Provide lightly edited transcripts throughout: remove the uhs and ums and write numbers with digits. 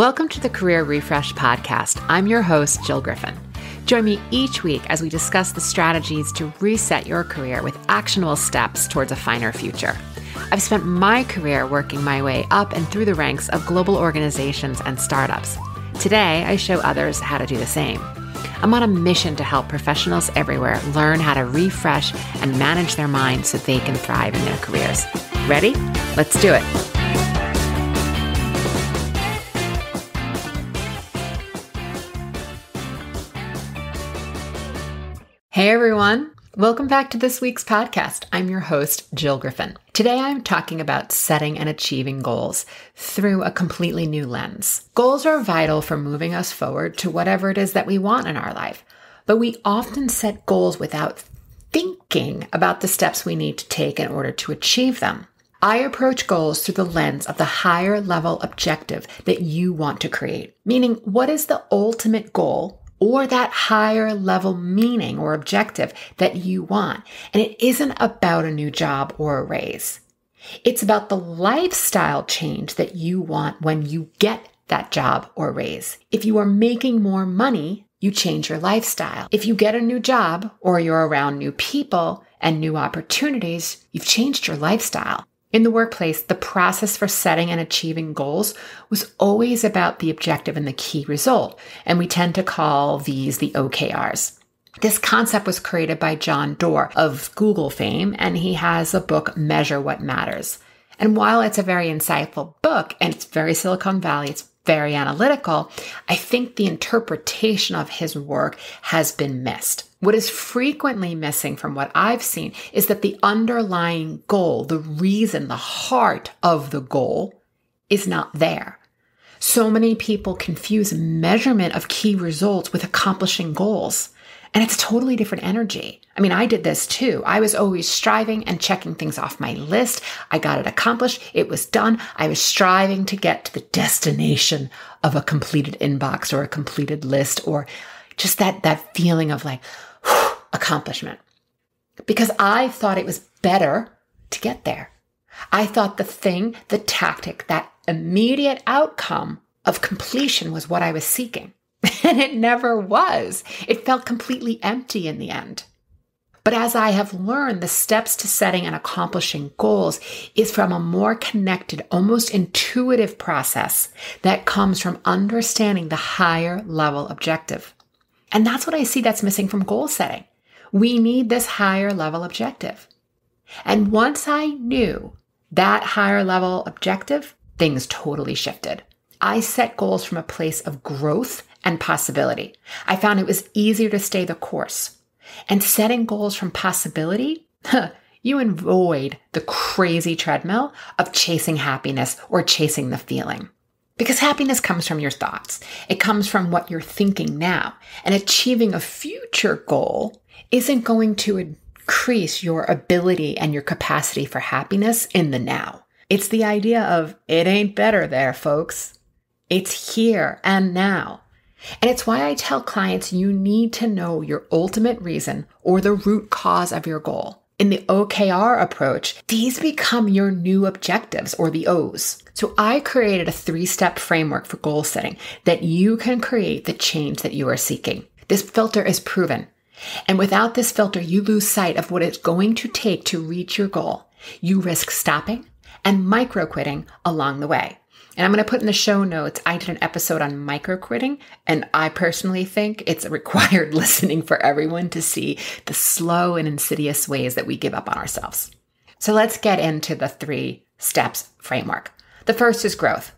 Welcome to the Career Refresh Podcast. I'm your host, Jill Griffin. Join me each week as we discuss the strategies to reset your career with actionable steps towards a finer future. I've spent my career working my way up and through the ranks of global organizations and startups. Today, I show others how to do the same. I'm on a mission to help professionals everywhere learn how to refresh and manage their minds so they can thrive in their careers. Ready? Let's do it. Hey everyone, welcome back to this week's podcast. I'm your host, Jill Griffin. Today I'm talking about setting and achieving goals through a completely new lens. Goals are vital for moving us forward to whatever it is that we want in our life, but we often set goals without thinking about the steps we need to take in order to achieve them. I approach goals through the lens of the higher level objective that you want to create, meaning what is the ultimate goal or that higher level meaning or objective that you want. And it isn't about a new job or a raise. It's about the lifestyle change that you want when you get that job or raise. If you are making more money, you change your lifestyle. If you get a new job or you're around new people and new opportunities, you've changed your lifestyle. In the workplace, the process for setting and achieving goals was always about the objective and the key result, and we tend to call these the OKRs. This concept was created by John Doerr of Google fame, and he has a book, Measure What Matters. And while it's a very insightful book, and it's very Silicon Valley, it's very analytical, I think the interpretation of his work has been missed. What is frequently missing from what I've seen is that the underlying goal, the reason, the heart of the goal is not there. So many people confuse measurement of key results with accomplishing goals. And it's a totally different energy. I mean, I did this too. I was always striving and checking things off my list. I got it accomplished. It was done. I was striving to get to the destination of a completed inbox or a completed list or just that feeling of like, accomplishment. Because I thought it was better to get there. I thought the tactic, that immediate outcome of completion was what I was seeking. And it never was. It felt completely empty in the end. But as I have learned, the steps to setting and accomplishing goals is from a more connected, almost intuitive process that comes from understanding the higher level objective. And that's what I see that's missing from goal setting. We need this higher level objective. And once I knew that higher level objective, things totally shifted. I set goals from a place of growth and possibility. I found it was easier to stay the course. And setting goals from possibility, you avoid the crazy treadmill of chasing happiness or chasing the feeling. Because happiness comes from your thoughts. It comes from what you're thinking now. And achieving a future goal isn't going to increase your ability and your capacity for happiness in the now. It's the idea of it ain't better there, folks. It's here and now. And it's why I tell clients you need to know your ultimate reason or the root cause of your goal. In the OKR approach, these become your new objectives or the O's. So I created a 3-step framework for goal setting that you can create the change that you are seeking. This filter is proven. And without this filter, you lose sight of what it's going to take to reach your goal. You risk stopping and micro-quitting along the way. And I'm going to put in the show notes, I did an episode on micro-quitting, and I personally think it's a required listening for everyone to see the slow and insidious ways that we give up on ourselves. So let's get into the 3 steps framework. The first is growth.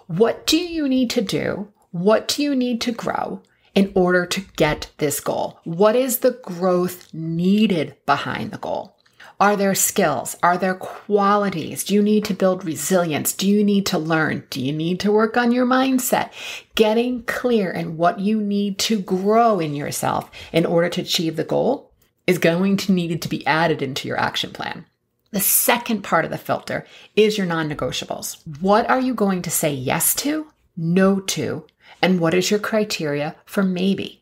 What do you need to do? What do you need to grow in order to get this goal? What is the growth needed behind the goal? Are there skills? Are there qualities? Do you need to build resilience? Do you need to learn? Do you need to work on your mindset? Getting clear in what you need to grow in yourself in order to achieve the goal is going to need to be added into your action plan. The second part of the filter is your non-negotiables. What are you going to say yes to, no to, and what is your criteria for maybe?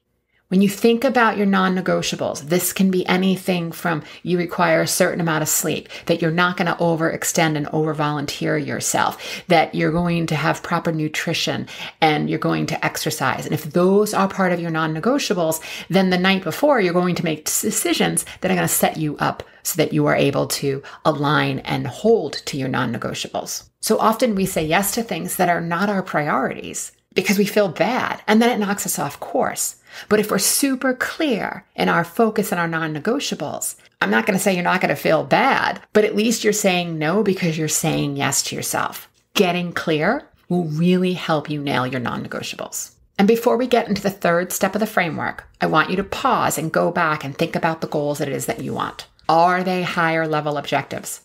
When you think about your non-negotiables, this can be anything from you require a certain amount of sleep, that you're not going to overextend and over-volunteer yourself, that you're going to have proper nutrition and you're going to exercise. And if those are part of your non-negotiables, then the night before you're going to make decisions that are going to set you up so that you are able to align and hold to your non-negotiables. So often we say yes to things that are not our priorities because we feel bad, and then it knocks us off course. But if we're super clear in our focus and our non-negotiables, I'm not going to say you're not going to feel bad, but at least you're saying no because you're saying yes to yourself. Getting clear will really help you nail your non-negotiables. And before we get into the third step of the framework, I want you to pause and go back and think about the goals that it is that you want. Are they higher level objectives?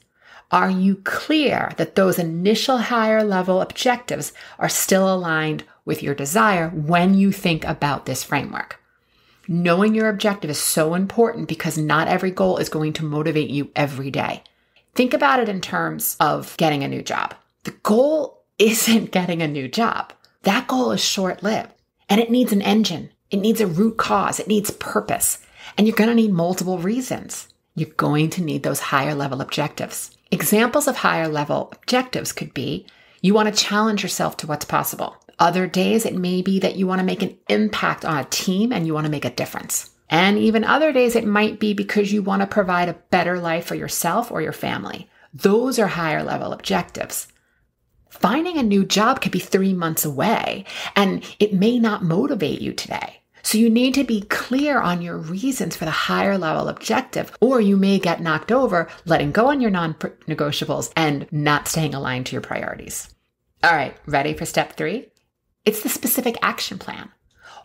Are you clear that those initial higher level objectives are still aligned with your desire when you think about this framework? Knowing your objective is so important because not every goal is going to motivate you every day. Think about it in terms of getting a new job. The goal isn't getting a new job. That goal is short-lived and it needs an engine. It needs a root cause. It needs purpose. And you're going to need multiple reasons. You're going to need those higher level objectives. Examples of higher level objectives could be you want to challenge yourself to what's possible. Other days, it may be that you want to make an impact on a team and you want to make a difference. And even other days, it might be because you want to provide a better life for yourself or your family. Those are higher level objectives. Finding a new job could be 3 months away and it may not motivate you today. So you need to be clear on your reasons for the higher level objective, or you may get knocked over letting go on your non-negotiables and not staying aligned to your priorities. All right, ready for step 3? It's the specific action plan.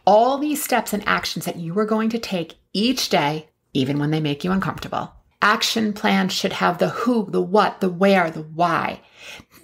All these steps and actions that you are going to take each day, even when they make you uncomfortable. Action plans should have the who, the what, the where, the why.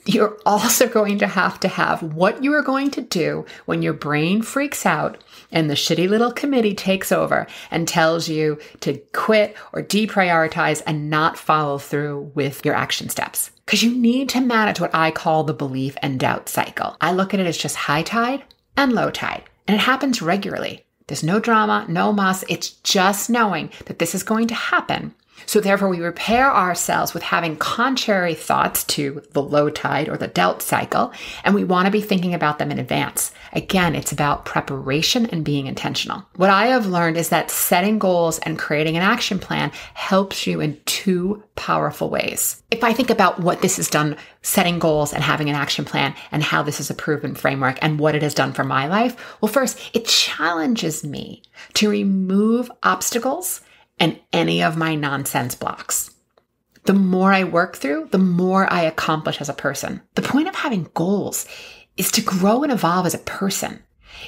You're also going to have what you are going to do when your brain freaks out and the shitty little committee takes over and tells you to quit or deprioritize and not follow through with your action steps. Because you need to manage what I call the belief and doubt cycle. I look at it as just high tide and low tide, and it happens regularly. There's no drama, no muss. It's just knowing that this is going to happen. So therefore, we prepare ourselves with having contrary thoughts to the low tide or the doubt cycle, and we want to be thinking about them in advance. Again, it's about preparation and being intentional. What I have learned is that setting goals and creating an action plan helps you in 2 powerful ways. If I think about what this has done, setting goals and having an action plan, and how this is a proven framework and what it has done for my life, well, first, it challenges me to remove obstacles and any of my nonsense blocks. The more I work through, the more I accomplish as a person. The point of having goals is to grow and evolve as a person.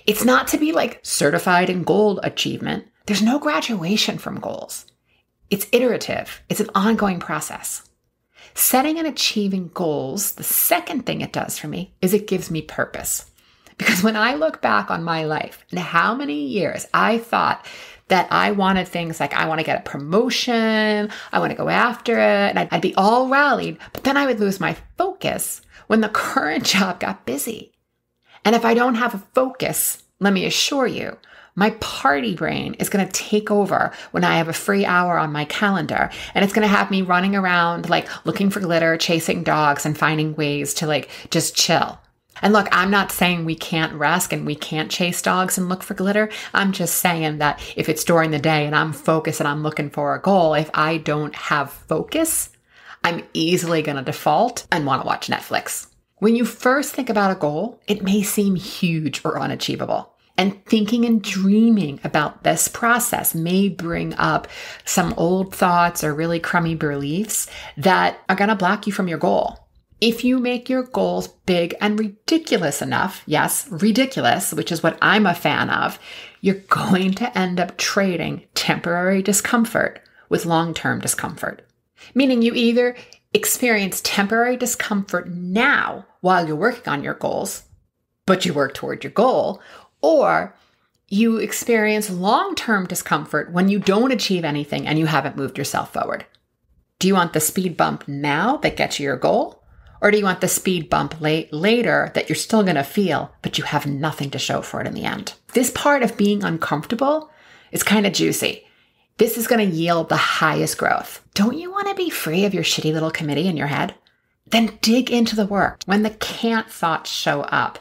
It's not to be like certified in goal achievement. There's no graduation from goals. It's iterative. It's an ongoing process. Setting and achieving goals, the second thing it does for me is it gives me purpose. Because when I look back on my life and how many years I thought that I wanted things like I want to get a promotion, I want to go after it, and I'd be all rallied, but then I would lose my focus when the current job got busy. And if I don't have a focus, let me assure you, my party brain is going to take over when I have a free hour on my calendar, and it's going to have me running around like looking for glitter, chasing dogs, and finding ways to like just chill. And look, I'm not saying we can't rest and we can't chase dogs and look for glitter. I'm just saying that if it's during the day and I'm focused and I'm looking for a goal, if I don't have focus, I'm easily going to default and want to watch Netflix. When you first think about a goal, it may seem huge or unachievable. And thinking and dreaming about this process may bring up some old thoughts or really crummy beliefs that are going to block you from your goal. If you make your goals big and ridiculous enough, yes, ridiculous, which is what I'm a fan of, you're going to end up trading temporary discomfort with long-term discomfort. Meaning you either experience temporary discomfort now while you're working on your goals, but you work toward your goal, or you experience long-term discomfort when you don't achieve anything and you haven't moved yourself forward. Do you want the speed bump now that gets you your goal? Or do you want the speed bump later that you're still going to feel, but you have nothing to show for it in the end? This part of being uncomfortable It's kind of juicy. This is going to yield the highest growth. Don't you want to be free of your shitty little committee in your head? Then dig into the work. When the can't thoughts show up,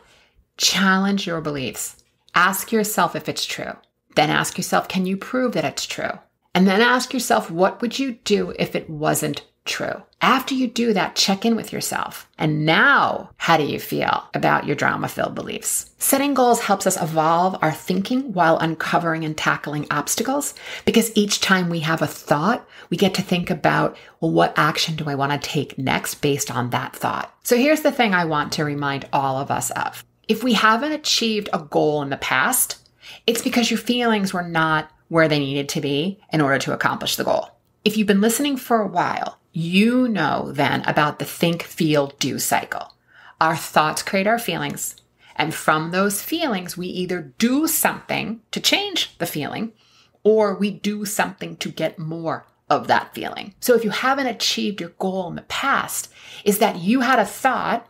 challenge your beliefs. Ask yourself if it's true. Then ask yourself, can you prove that it's true? And then ask yourself, what would you do if it wasn't true? After you do that, check in with yourself. And now, how do you feel about your drama-filled beliefs? Setting goals helps us evolve our thinking while uncovering and tackling obstacles, because each time we have a thought, we get to think about, well, what action do I want to take next based on that thought? So here's the thing I want to remind all of us of. If we haven't achieved a goal in the past, it's because your feelings were not where they needed to be in order to accomplish the goal. If you've been listening for a while, you know then about the think, feel, do cycle. Our thoughts create our feelings. And from those feelings, we either do something to change the feeling or we do something to get more of that feeling. So if you haven't achieved your goal in the past, is that you had a thought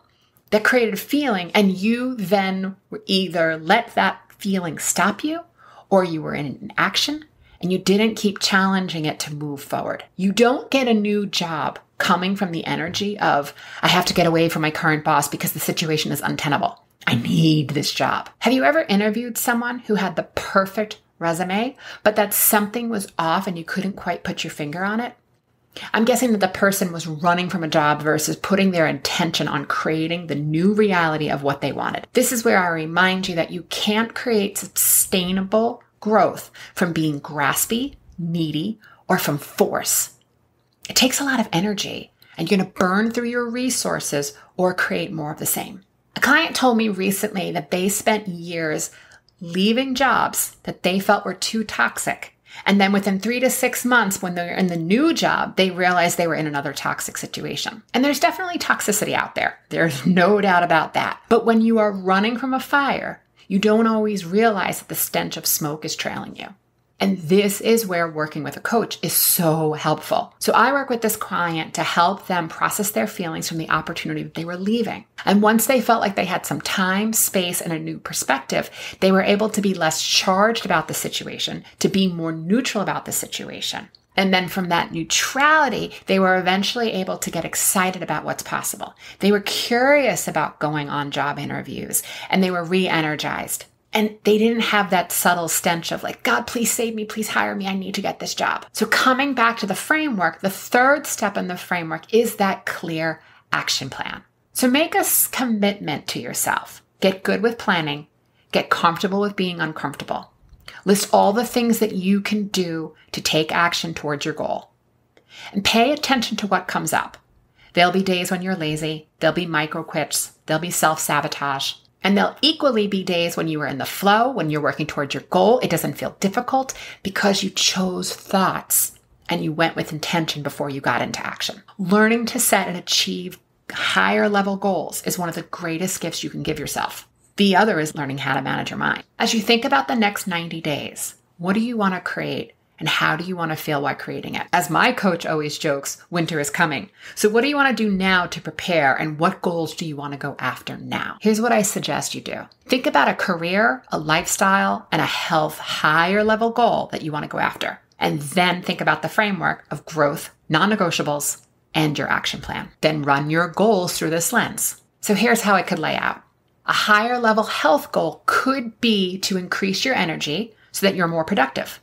that created a feeling and you then either let that feeling stop you or you were in an action and you didn't keep challenging it to move forward. You don't get a new job coming from the energy of, I have to get away from my current boss because the situation is untenable. I need this job. Have you ever interviewed someone who had the perfect resume, but that something was off and you couldn't quite put your finger on it? I'm guessing that the person was running from a job versus putting their intention on creating the new reality of what they wanted. This is where I remind you that you can't create sustainable growth from being graspy, needy, or from force. It takes a lot of energy, and you're going to burn through your resources or create more of the same. A client told me recently that they spent years leaving jobs that they felt were too toxic. And then within 3 to 6 months, when they're in the new job, they realized they were in another toxic situation. And there's definitely toxicity out there. There's no doubt about that. But when you are running from a fire, you don't always realize that the stench of smoke is trailing you. And this is where working with a coach is so helpful. So I work with this client to help them process their feelings from the opportunity that they were leaving. And once they felt like they had some time, space, and a new perspective, they were able to be less charged about the situation, to be more neutral about the situation. And then from that neutrality, they were eventually able to get excited about what's possible. They were curious about going on job interviews, and they were re-energized. And they didn't have that subtle stench of like, God, please save me, please hire me, I need to get this job. So coming back to the framework, the third step in the framework is that clear action plan. So make a commitment to yourself. Get good with planning. Get comfortable with being uncomfortable. List all the things that you can do to take action towards your goal. And pay attention to what comes up. There'll be days when you're lazy. There'll be micro quits. There'll be self-sabotage. And there'll equally be days when you are in the flow, when you're working towards your goal. It doesn't feel difficult because you chose thoughts and you went with intention before you got into action. Learning to set and achieve higher level goals is one of the greatest gifts you can give yourself. The other is learning how to manage your mind. As you think about the next 90 days, what do you want to create? And how do you want to feel while creating it? As my coach always jokes, winter is coming. So what do you want to do now to prepare? And what goals do you want to go after now? Here's what I suggest you do. Think about a career, a lifestyle, and a health higher level goal that you want to go after. And then think about the framework of growth, non-negotiables, and your action plan. Then run your goals through this lens. So here's how it could lay out. A higher level health goal could be to increase your energy so that you're more productive.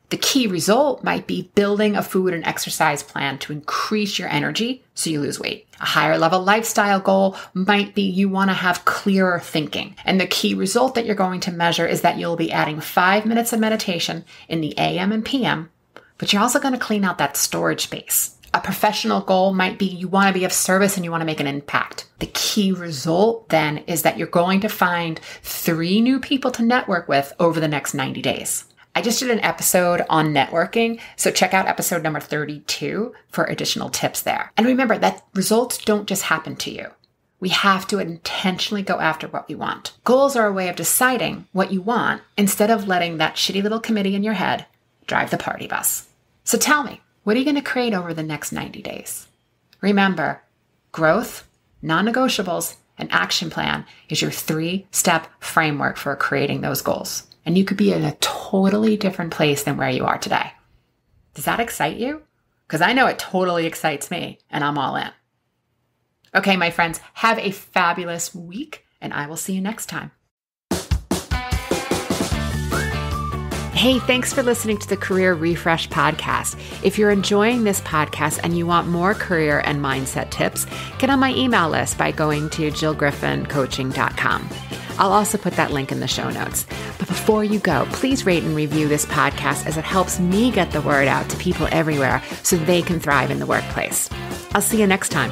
The key result might be building a food and exercise plan to increase your energy so you lose weight. A higher level lifestyle goal might be you want to have clearer thinking. And the key result that you're going to measure is that you'll be adding 5 minutes of meditation in the AM and PM, but you're also going to clean out that storage space. A professional goal might be you want to be of service and you want to make an impact. The key result then is that you're going to find 3 new people to network with over the next 90 days. I just did an episode on networking, so check out episode number 32 for additional tips there. And remember that results don't just happen to you. We have to intentionally go after what we want. Goals are a way of deciding what you want instead of letting that shitty little committee in your head drive the party bus. So tell me, what are you going to create over the next 90 days? Remember, growth, non-negotiables, and action plan is your 3-step framework for creating those goals. and you could be in a totally different place than where you are today. Does that excite you? Because I know it totally excites me, and I'm all in. Okay, my friends, have a fabulous week, and I will see you next time. Hey, thanks for listening to the Career Refresh podcast. If you're enjoying this podcast and you want more career and mindset tips, get on my email list by going to jillgriffincoaching.com. I'll also put that link in the show notes. But before you go, please rate and review this podcast as it helps me get the word out to people everywhere so they can thrive in the workplace. I'll see you next time.